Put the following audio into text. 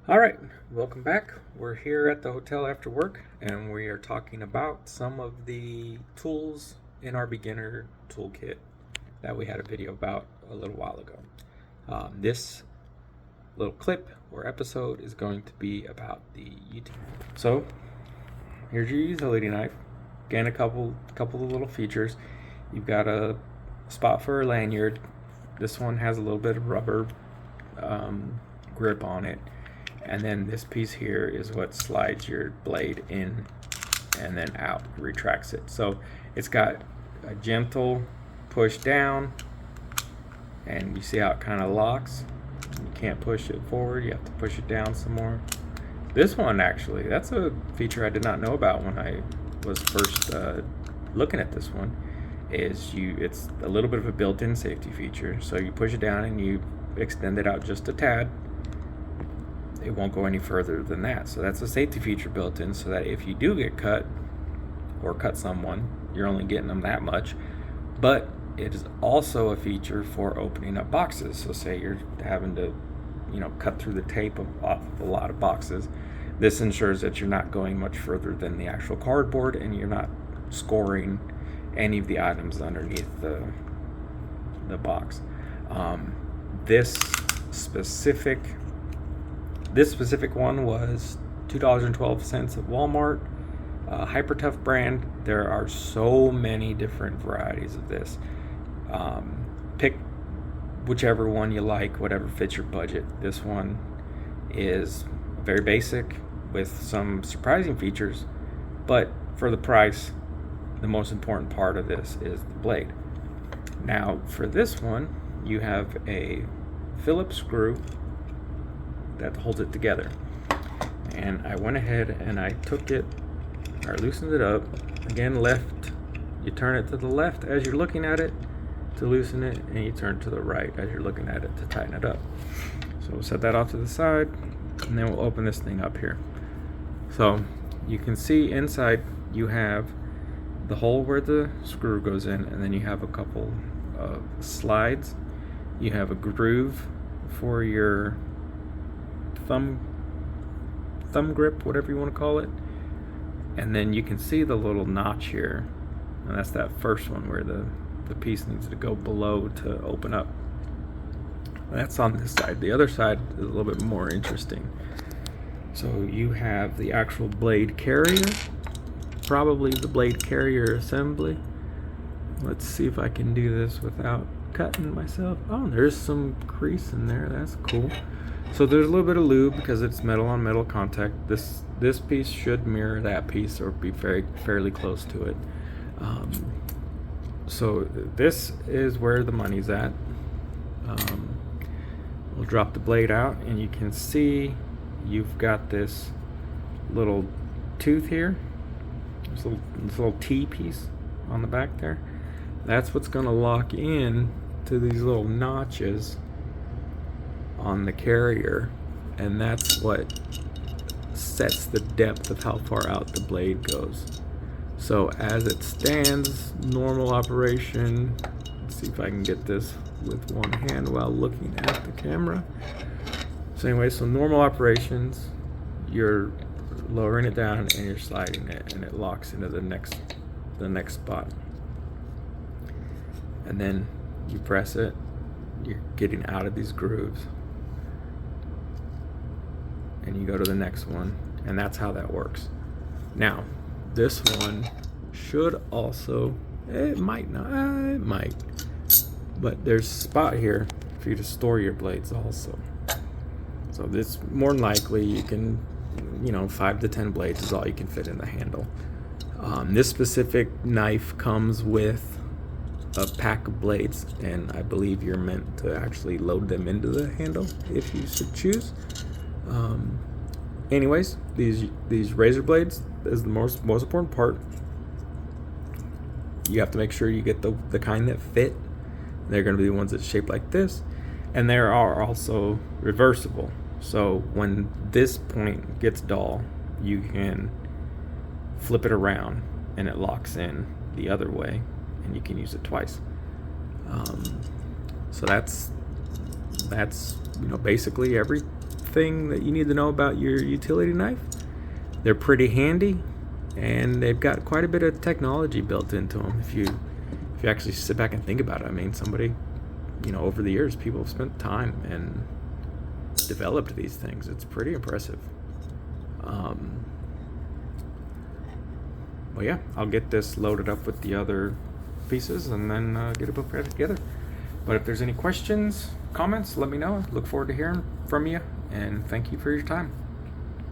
All right, welcome back. We're here at the hotel after work and we are talking about some of the tools in our beginner toolkit that we had a video about a little while ago. This little clip or episode is going to be about the YouTube. So here's your utility knife. Again, a couple of little features. You've got a spot for a lanyard. This one has a little bit of rubber grip on it. And then this piece here is what slides your blade in and then out, retracts it. So it's got a gentle push down, and you see how it kind of locks. You can't push it forward, you have to push it down some more. This one actually, that's a feature I did not know about when I was first looking at this one, it's a little bit of a built-in safety feature. So you push it down and you extend it out just a tad. It won't go any further than that. So that's a safety feature built in, so that if you do get cut or cut someone, you're only getting them that much. But it is also a feature for opening up boxes. So say you're having to, cut through the tape off of a lot of boxes. This ensures that you're not going much further than the actual cardboard, and you're not scoring any of the items underneath the box. This specific one was $2.12 at Walmart. Hyper Tough brand. There are so many different varieties of this. Pick whichever one you like, whatever fits your budget. This one is very basic with some surprising features, but for the price, the most important part of this is the blade. Now, for this one, you have a Phillips screw that holds it together, and I went ahead and I took it, or loosened it up. Again, you turn it to the left as you're looking at it to loosen it, and you turn to the right as you're looking at it to tighten it up. So we'll set that off to the side, and then we'll open this thing up here. So you can see inside you have the hole where the screw goes in, and then you have a couple of slides. You have a groove for your thumb grip, whatever you want to call it, and then you can see the little notch here, and that's that first one where the piece needs to go below to open up. That's on this side. The other side is a little bit more interesting. So you have the actual blade carrier, probably the blade carrier assembly. Let's see if I can do this without cutting myself. Oh, there's some crease in there. That's cool. So there's a little bit of lube because it's metal on metal contact. This piece should mirror that piece or be fairly close to it. So this is where the money's at. We'll drop the blade out, and you can see you've got this little tooth here. This little T piece on the back there. That's what's going to lock in to these little notches on the carrier, and that's what sets the depth of how far out the blade goes. So as it stands, normal operation. Let's see if I can get this with one hand while looking at the camera. So anyway, so normal operations, you're lowering it down and you're sliding it, and it locks into the next spot. And then you press it, you're getting out of these grooves, and you go to the next one, and that's how that works. Now, this one should also, it might not, it might, but there's a spot here for you to store your blades also. So this, more than likely, you can, 5 to 10 blades is all you can fit in the handle. This specific knife comes with a pack of blades, and I believe you're meant to actually load them into the handle if you should choose. Anyways, these razor blades is the most important part. You have to make sure you get the kind that fit. They're going to be the ones that shape like this, and they are also reversible. So when this point gets dull, you can flip it around and it locks in the other way, and you can use it twice. So that's basically every everything that you need to know about your utility knife. They're pretty handy, and they've got quite a bit of technology built into them. If you actually sit back and think about it, I mean, somebody, over the years, people have spent time and developed these things. It's pretty impressive. Well, yeah, I'll get this loaded up with the other pieces and then get a book ready together. But if there's any questions, comments, let me know. Look forward to hearing from you, and thank you for your time.